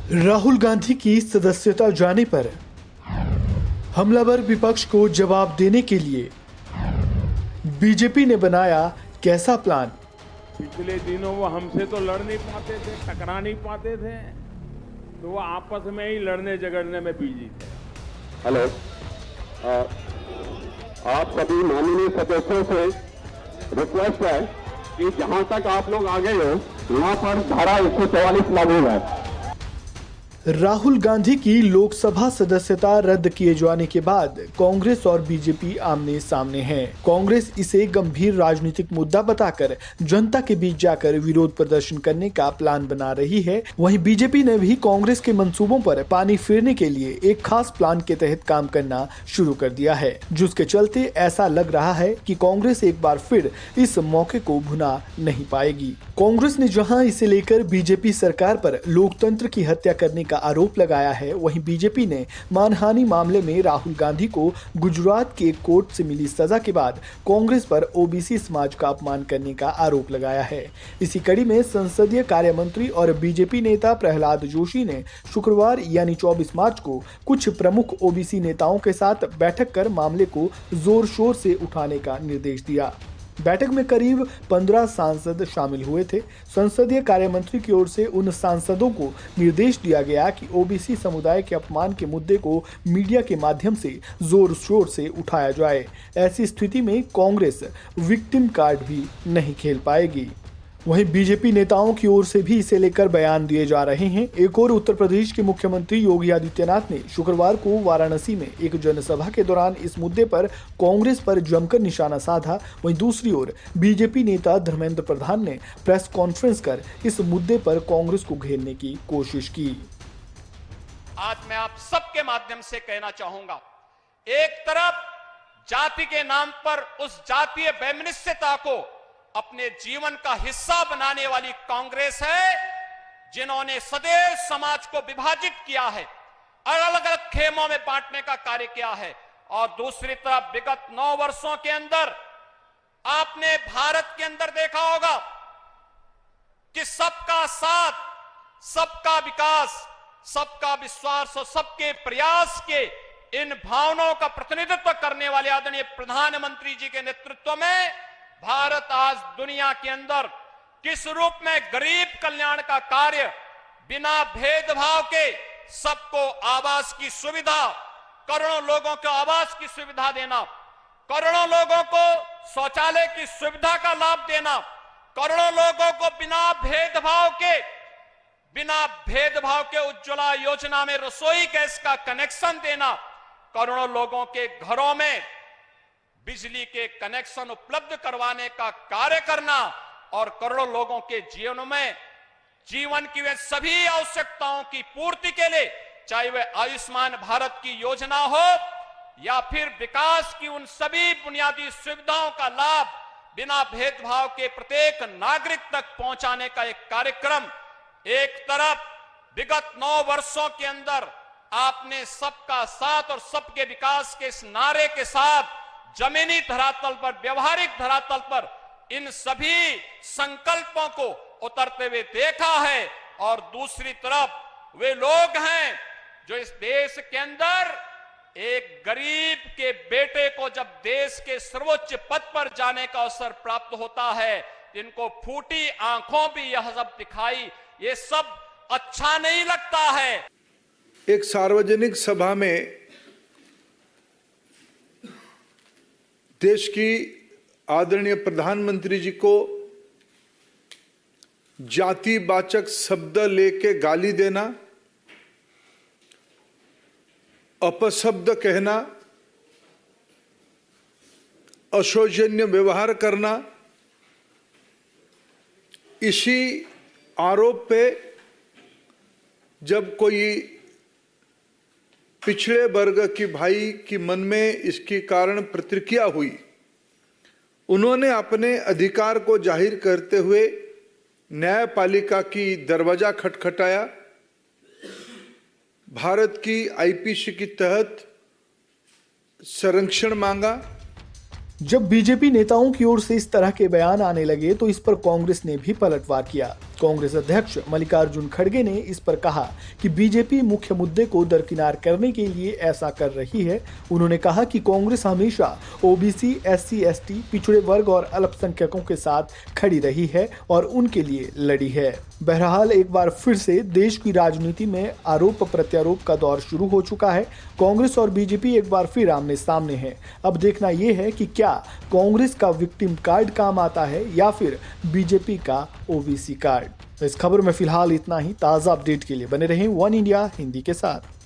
राहुल गांधी की सदस्यता जाने पर हमलावर विपक्ष को जवाब देने के लिए बीजेपी ने बनाया कैसा प्लान। पिछले दिनों वो हमसे तो लड़ नहीं पाते थे, टकरा नहीं पाते थे, तो वो आपस में ही लड़ने झगड़ने में बिजी थे। हेलो, आप सभी माननीय सदस्यों से रिक्वेस्ट है कि जहां तक आप लोग आ गए हो वहां पर धारा 144 लागू है। राहुल गांधी की लोकसभा सदस्यता रद्द किए जाने के बाद कांग्रेस और बीजेपी आमने सामने हैं। कांग्रेस इसे गंभीर राजनीतिक मुद्दा बताकर जनता के बीच जाकर विरोध प्रदर्शन करने का प्लान बना रही है। वहीं बीजेपी ने भी कांग्रेस के मंसूबों पर पानी फेरने के लिए एक खास प्लान के तहत काम करना शुरू कर दिया है, जिसके चलते ऐसा लग रहा है कि कांग्रेस एक बार फिर इस मौके को भुना नहीं पाएगी। कांग्रेस ने जहां इसे लेकर बीजेपी सरकार पर लोकतंत्र की हत्या करने का आरोप लगाया है, वहीं बीजेपी ने मानहानि मामले में राहुल गांधी को गुजरात के एक कोर्ट से मिली सजा के बाद कांग्रेस पर ओबीसी समाज का अपमान करने का आरोप लगाया है। इसी कड़ी में संसदीय कार्य मंत्री और बीजेपी नेता प्रहलाद जोशी ने शुक्रवार यानी 24 मार्च को कुछ प्रमुख ओबीसी नेताओं के साथ बैठक कर मामले को जोर शोर से उठाने का निर्देश दिया। बैठक में करीब 15 सांसद शामिल हुए थे। संसदीय कार्य मंत्री की ओर से उन सांसदों को निर्देश दिया गया कि ओबीसी समुदाय के अपमान के मुद्दे को मीडिया के माध्यम से जोर शोर से उठाया जाए। ऐसी स्थिति में कांग्रेस विक्टिम कार्ड भी नहीं खेल पाएगी। वहीं बीजेपी नेताओं की ओर से भी इसे लेकर बयान दिए जा रहे हैं। एक और उत्तर प्रदेश के मुख्यमंत्री योगी आदित्यनाथ ने शुक्रवार को वाराणसी में एक जनसभा के दौरान इस मुद्दे पर कांग्रेस पर जमकर निशाना साधा। वहीं दूसरी ओर बीजेपी नेता धर्मेंद्र प्रधान ने प्रेस कॉन्फ्रेंस कर इस मुद्दे पर कांग्रेस को घेरने की कोशिश की। आज मैं आप सबके माध्यम से कहना चाहूंगा, एक तरफ जाति के नाम पर उस जातीय वैमनस्यता को अपने जीवन का हिस्सा बनाने वाली कांग्रेस है, जिन्होंने सदैव समाज को विभाजित किया है, अलग अलग खेमों में बांटने का कार्य किया है। और दूसरी तरफ विगत 9 वर्षों के अंदर आपने भारत के अंदर देखा होगा कि सबका साथ, सबका विकास, सबका विश्वास और सबके प्रयास के इन भावनाओं का प्रतिनिधित्व करने वाले आदरणीय प्रधानमंत्री जी के नेतृत्व में भारत आज दुनिया के अंदर किस रूप में गरीब कल्याण का कार्य बिना भेदभाव के सबको आवास की सुविधा, करोड़ों लोगों को आवास की सुविधा देना, करोड़ों लोगों को शौचालय की सुविधा का लाभ देना, करोड़ों लोगों को बिना भेदभाव के उज्ज्वला योजना में रसोई गैस का कनेक्शन देना, करोड़ों लोगों के घरों में बिजली के कनेक्शन उपलब्ध करवाने का कार्य करना और करोड़ों लोगों के जीवन की वे सभी आवश्यकताओं की पूर्ति के लिए, चाहे वह आयुष्मान भारत की योजना हो या फिर विकास की उन सभी बुनियादी सुविधाओं का लाभ बिना भेदभाव के प्रत्येक नागरिक तक पहुंचाने का एक कार्यक्रम। एक तरफ विगत 9 वर्षों के अंदर आपने सबका साथ और सबके विकास के इस नारे के साथ जमीनी धरातल पर, व्यवहारिक धरातल पर इन सभी संकल्पों को उतरते हुए देखा है। और दूसरी तरफ वे लोग हैं जो इस देश के अंदर एक गरीब के बेटे को जब देश के सर्वोच्च पद पर जाने का अवसर प्राप्त होता है, इनको फूटी आंखों भी यह सब दिखाई, ये सब अच्छा नहीं लगता है। एक सार्वजनिक सभा में देश की आदरणीय प्रधानमंत्री जी को जातिवाचक शब्द लेके गाली देना, अपशब्द कहना, अशोचनीय व्यवहार करना, इसी आरोप पे जब कोई पिछड़े वर्ग की भाई की मन में इसके कारण प्रतिक्रिया हुई, उन्होंने अपने अधिकार को जाहिर करते हुए न्यायपालिका की दरवाजा खटखटाया, भारत की आईपीसी के तहत संरक्षण मांगा। जब बीजेपी नेताओं की ओर से इस तरह के बयान आने लगे तो इस पर कांग्रेस ने भी पलटवार किया। कांग्रेस अध्यक्ष मल्लिकार्जुन खड़गे ने इस पर कहा कि बीजेपी मुख्य मुद्दे को दरकिनार करने के लिए ऐसा कर रही है। उन्होंने कहा कि कांग्रेस हमेशा ओबीसी, एससी, एसटी, पिछड़े वर्ग और अल्पसंख्यकों के साथ खड़ी रही है और उनके लिए लड़ी है। बहरहाल एक बार फिर से देश की राजनीति में आरोप प्रत्यारोप का दौर शुरू हो चुका है। कांग्रेस और बीजेपी एक बार फिर आमने सामने हैं। अब देखना यह है कि क्या कांग्रेस का विक्टिम कार्ड काम आता है या फिर बीजेपी का ओबीसी कार्ड। इस खबर में फिलहाल इतना ही। ताज़ा अपडेट के लिए बने रहें वन इंडिया हिंदी के साथ।